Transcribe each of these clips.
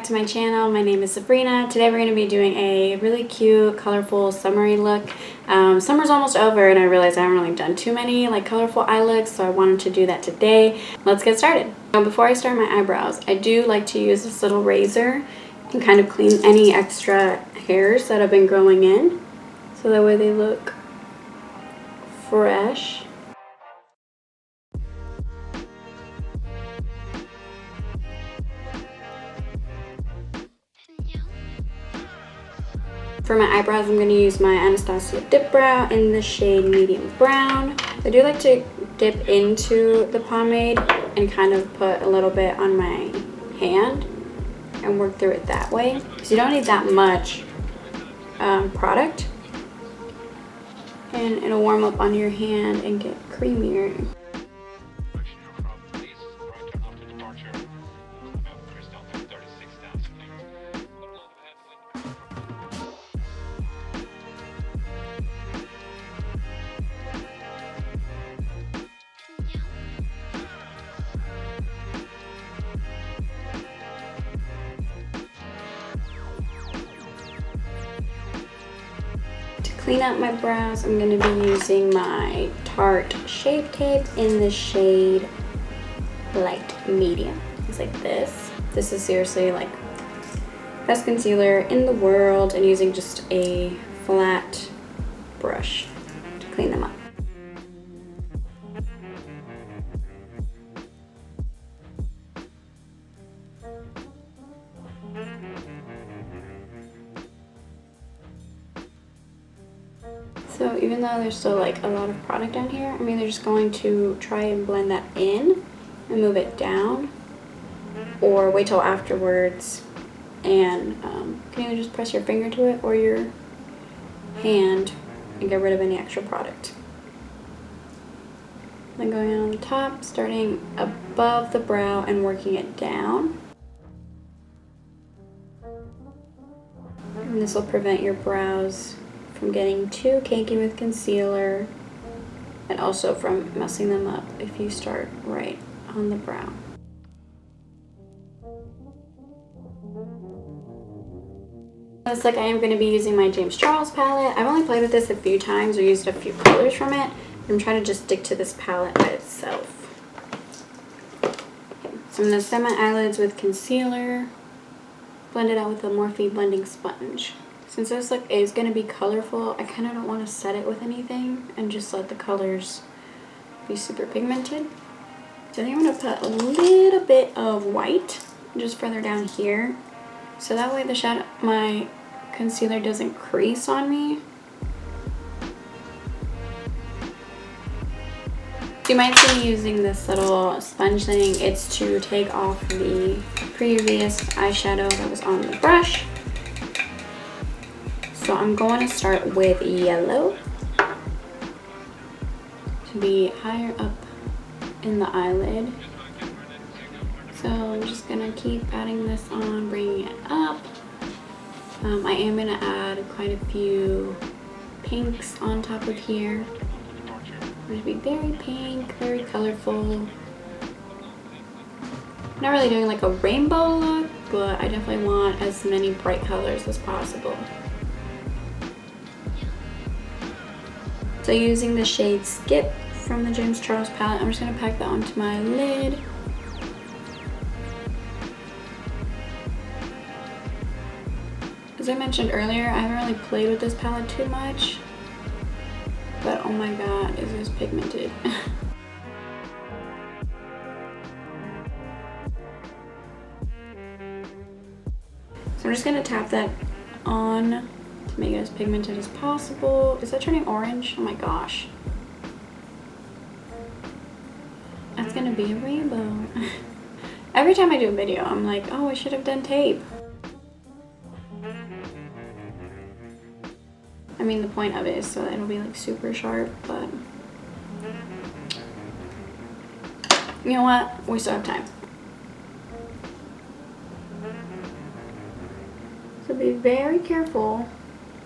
back to my channel. My name is Sabrina. Today we're going to be doing a really cute, colorful, summery look. Summer's almost over and I realized I haven't really done too many like colorful eye looks, so I wanted to do that today. Let's get started. Now, before I start my eyebrows, I do like to use this little razor and kind of clean any extra hairs that have been growing in, so that way they look fresh. For my eyebrows, I'm going to use my Anastasia Dip Brow in the shade Medium Brown. I do like to dip into the pomade and kind of put a little bit on my hand and work through it that way. So you don't need that much product. And it'll warm up on your hand and get creamier. Clean up my brows, I'm going to be using my Tarte Shape Tape in the shade Light Medium. It's like this. This is seriously like best concealer in the world, and using just a flat brush to clean them up. So even though there's still like a lot of product down here, I'm either just going to try and blend that in and move it down, or wait till afterwards and can either just press your finger to it or your hand and get rid of any extra product. Then going on the top, starting above the brow and working it down. And this will prevent your brows from getting too cakey with concealer, and also from messing them up if you start right on the brow. Looks like I am going to be using my James Charles palette. I've only played with this a few times or used a few colors from it. I'm trying to just stick to this palette by itself. Okay, so I'm going to set my eyelids with concealer, blend it out with a Morphe blending sponge. Since this look is going to be colorful, I kind of don't want to set it with anything and just let the colors be super pigmented. So I think I'm going to put a little bit of white just further down here, so that way the shadow, my concealer doesn't crease on me. You might see me using this little sponge thing. It's to take off the previous eyeshadow that was on the brush. So I'm going to start with yellow to be higher up in the eyelid. So I'm just going to keep adding this on, bringing it up. I am going to add quite a few pinks on top of here. I'm going to be very pink, very colorful. Not really doing like a rainbow look, but I definitely want as many bright colors as possible. So using the shade Skip from the James Charles palette, I'm just going to pack that onto my lid. As I mentioned earlier, I haven't really played with this palette too much, but oh my god, is this pigmented. So I'm just going to tap that on to make it as pigmented as possible. Is that turning orange? Oh my gosh. That's gonna be a rainbow. Every time I do a video, I'm like, oh, I should have done tape. I mean, the point of it is so that it'll be like super sharp, but you know what? We still have time. So be very careful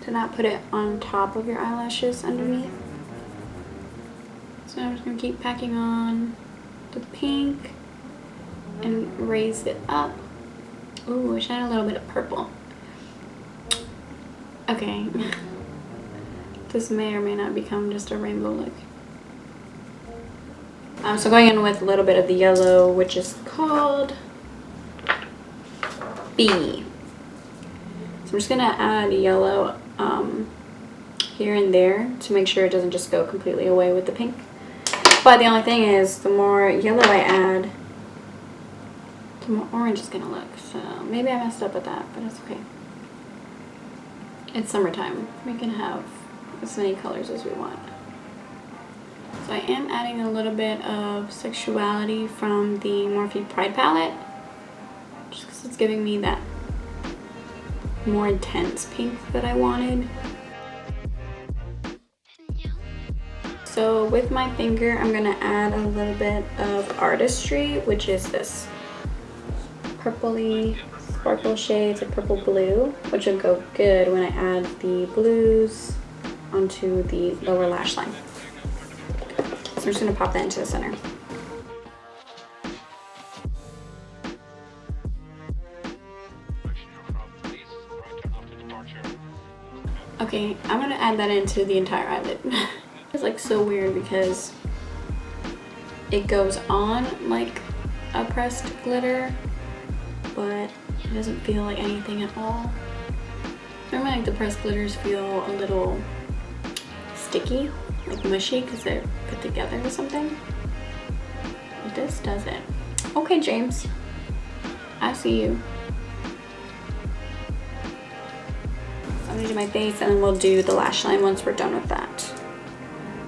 to not put it on top of your eyelashes underneath. So I'm just going to keep packing on the pink and raise it up Ooh, I should add a little bit of purple. Okay. This may or may not become just a rainbow look. So going in with a little bit of the yellow, which is called B. So I'm just gonna add yellow here and there to make sure it doesn't just go completely away with the pink. But the only thing is, the more yellow I add, the more orange it's gonna look. So maybe I messed up with that, but it's okay. It's summertime. We can have as many colors as we want. So I am adding a little bit of Sexuality from the Morphe Pride palette, just because it's giving me that more intense pink that I wanted. So with my finger, I'm gonna add a little bit of Artistry, which is this purpley sparkle shades of purple blue, which will go good when I add the blues onto the lower lash line. So I'm just gonna pop that into the center. Okay, I'm gonna add that into the entire eyelid. It's like so weird because it goes on like a pressed glitter, but it doesn't feel like anything at all. Normally like the pressed glitters feel a little sticky, like mushy, because they're put together with something. But this doesn't. Okay, James, I see you. So I'm gonna do my face and then we'll do the lash line once we're done with that.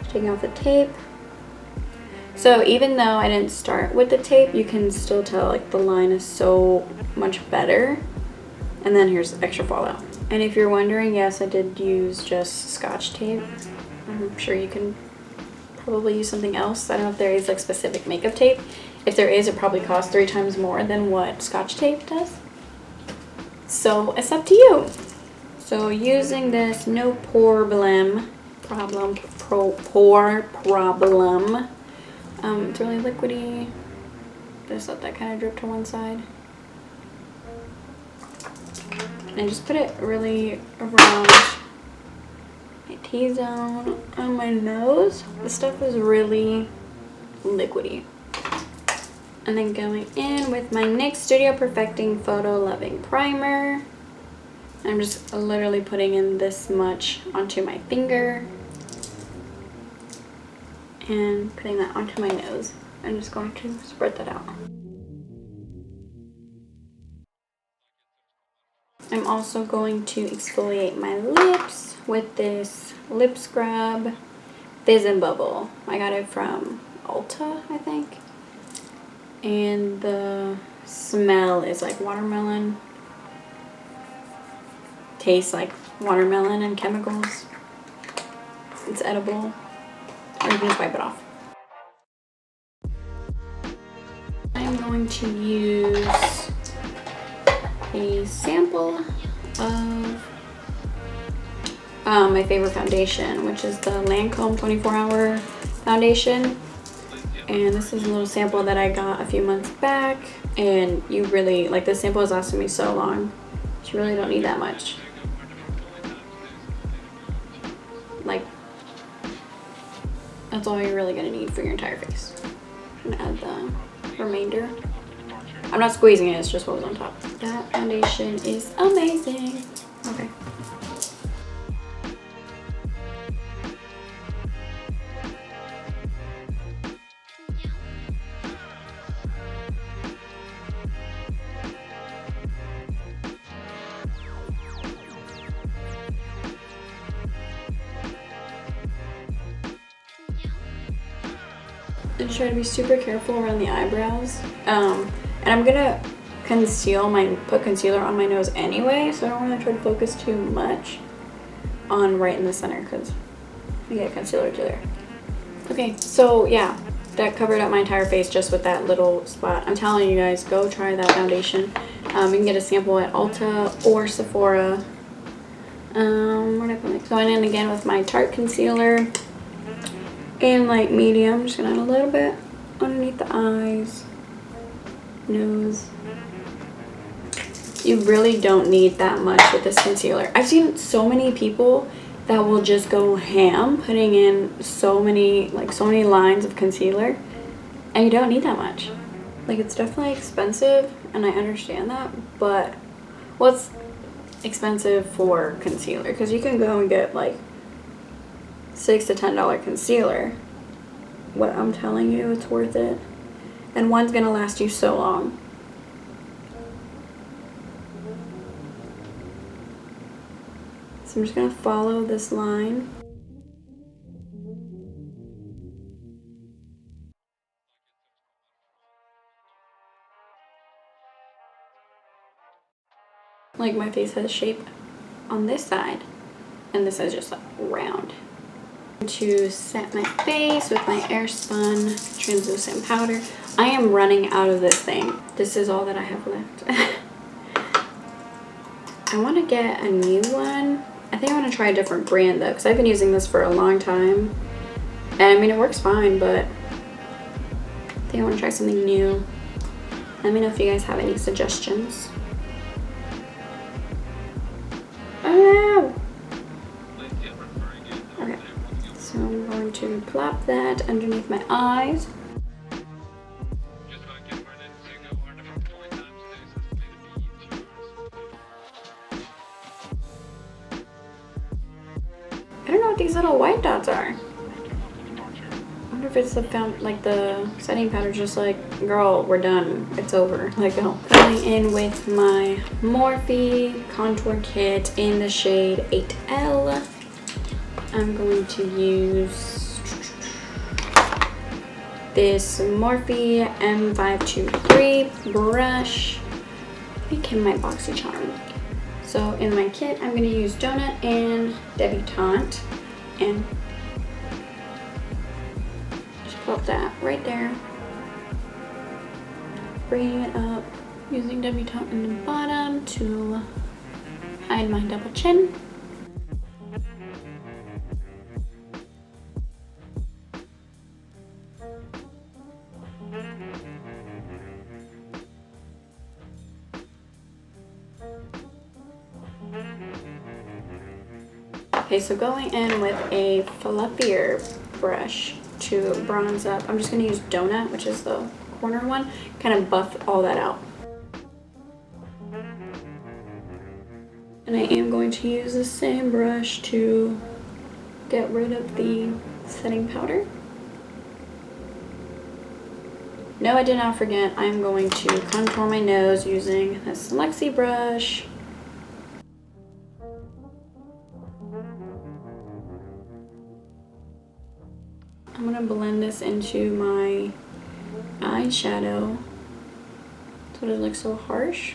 Taking off the tape. So even though I didn't start with the tape, you can still tell like the line is so much better. And then here's extra fallout. And if you're wondering, yes, I did use just Scotch tape. I'm sure you can probably use something else. I don't know if there is like specific makeup tape. If there is, it probably costs 3 times more than what Scotch tape does. So it's up to you. So using this no pore problem. It's really liquidy. Just let that kind of drip to one side. And just put it really around my T-zone on my nose. This stuff is really liquidy. And then going in with my NYX Studio Perfecting Photo Loving Primer. I'm just literally putting in this much onto my finger. And putting that onto my nose. I'm just going to spread that out. I'm also going to exfoliate my lips with this lip scrub Fizz and Bubble. I got it from Ulta, I think. And the smell is like watermelon. Tastes like watermelon and chemicals. It's edible. Or you can just wipe it off. I'm going to use a sample of my favorite foundation, which is the Lancome 24-hour foundation. And this is a little sample that I got a few months back. And you really, like, this sample has lasted me so long. You really don't need that much. Like, that's all you're really gonna need for your entire face. I'm gonna add the remainder. I'm not squeezing it, it's just what was on top. That foundation is amazing. Okay. I try to be super careful around the eyebrows. And I'm gonna put concealer on my nose anyway, so I don't really try to focus too much on right in the center because I get concealer to there. Okay, so yeah, that covered up my entire face just with that little spot. I'm telling you guys, go try that foundation. You can get a sample at Ulta or Sephora. What did I put? Going in again with my Tarte concealer in light medium. I'm just gonna add a little bit underneath the eyes, nose. You really don't need that much with this concealer. I've seen so many people that will just go ham putting in so many lines of concealer, and you don't need that much. Like, it's definitely expensive, and I understand that, but what's expensive for concealer? Because you can go and get like $6 to $10 concealer. What I'm telling you, it's worth it, and one's gonna last you so long. So I'm just gonna follow this line. Like, my face has shape on this side, and this is just like round. To set my face with my Airspun translucent powder. I am running out of this thing. This is all that I have left. I want to get a new one. I think I want to try a different brand though, because I've been using this for a long time. And I mean, it works fine, but I think I want to try something new. Let me know if you guys have any suggestions. Oh! Okay, so I'm going to plop that underneath my eyes. I don't know what these little white dots are. I wonder if it's the setting powder, just like, girl, we're done. It's over. Let go. Going in with my Morphe contour kit in the shade 8L. I'm going to use this Morphe M523 brush. I think in my BoxyCharm. So in my kit, I'm going to use Donut and Debutante, and just pop that right there. Bringing it up, using Debutante in the bottom to hide my double chin. Okay, so going in with a fluffier brush to bronze up, I'm just going to use Donut, which is the corner one, kind of buff all that out. And I am going to use the same brush to get rid of the setting powder. No, I did not forget, I'm going to contour my nose using this Lexi brush. I'm going to blend this into my eyeshadow so it looks so harsh.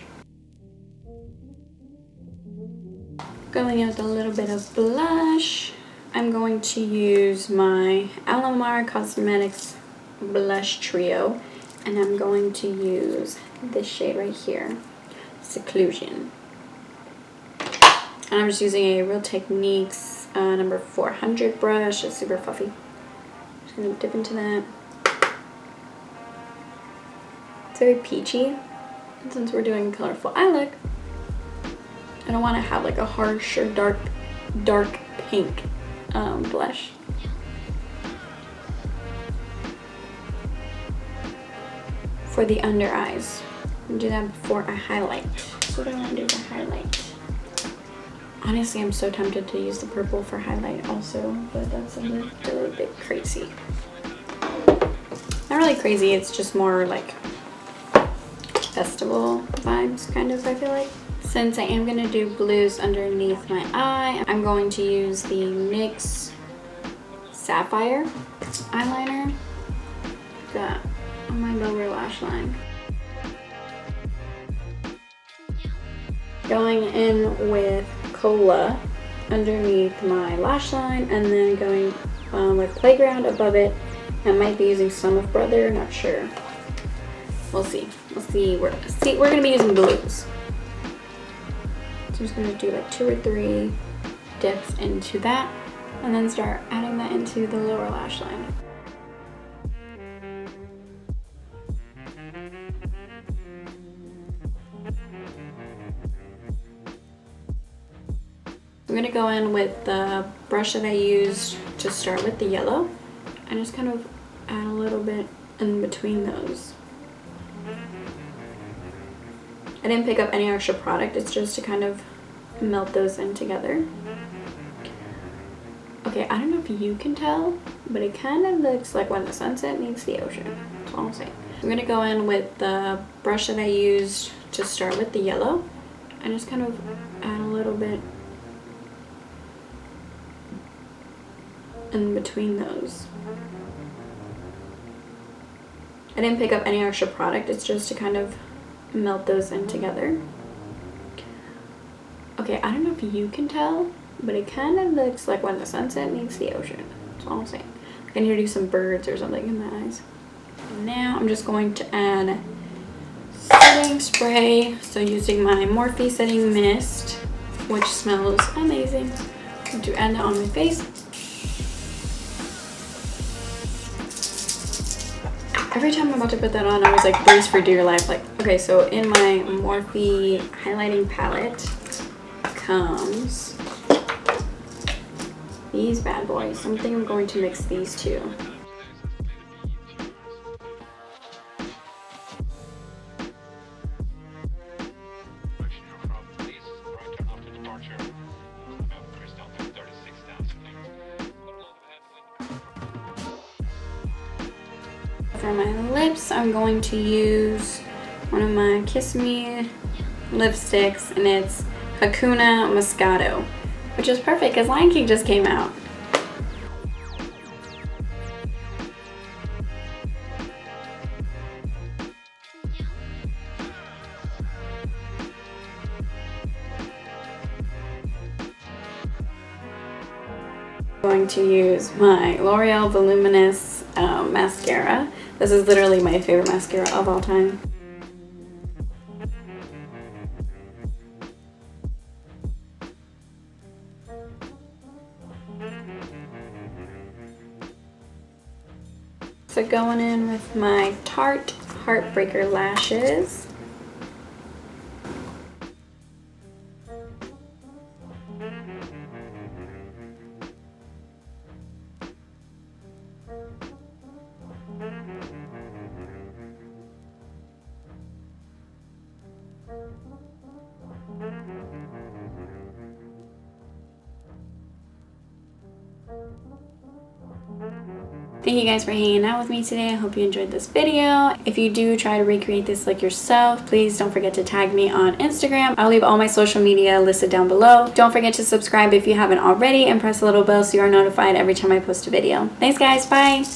Going in with a little bit of blush, I'm going to use my Alamar Cosmetics Blush Trio, and I'm going to use this shade right here, Seclusion. And I'm just using a Real Techniques number 400 brush. It's super fluffy. Just gonna dip into that. It's very peachy. And since we're doing a colorful eye look, I don't want to have like a harsh or dark pink blush. For the under eyes, I'm gonna do that before I highlight. So what do I want to do to highlight? Honestly, I'm so tempted to use the purple for highlight also, but that's a little bit crazy. Not really crazy, it's just more like festival vibes, kind of, I feel like. Since I am going to do blues underneath my eye, I'm going to use the NYX Sapphire eyeliner. Got on my lower lash line. Going in with Cola underneath my lash line, and then going with Playground above it. I might be using some of Brother, not sure. We'll see. We're gonna be using blues. So I'm just gonna do like 2 or 3 dips into that, and then start adding that into the lower lash line. I'm gonna go in with the brush that I used to start with, the yellow, and just kind of add a little bit in between those. I didn't pick up any extra product, it's just to kind of melt those in together. Okay, I don't know if you can tell, but it kind of looks like when the sunset meets the ocean. That's all I'm saying. I'm gonna go in with the brush that I used to start with, the yellow, and just kind of add a little bit in between those. I didn't pick up any extra product, it's just to kind of melt those in together. Okay, I don't know if you can tell, but it kind of looks like when the sunset meets the ocean. That's all I'm saying. I can hear do some birds or something in my eyes. Now I'm just going to add setting spray. So using my Morphe setting mist, which smells amazing. I'm going to add that on my face. Every time I'm about to put that on, I was like, brace for dear life. Like, okay, so in my Morphe highlighting palette comes these bad boys. I think I'm going to mix these two. For my lips, I'm going to use one of my Kiss Me lipsticks, and it's Hakuna Moscato, which is perfect because Lion King just came out. I'm going to use my L'Oreal Voluminous mascara. This is literally my favorite mascara of all time. So going in with my Tarte Heartbreaker lashes. Thank you guys for hanging out with me today. I hope you enjoyed this video. If you do try to recreate this like yourself, please don't forget to tag me on Instagram. I'll leave all my social media listed down below. Don't forget to subscribe if you haven't already, and press the little bell so you are notified every time I post a video. Thanks guys, bye!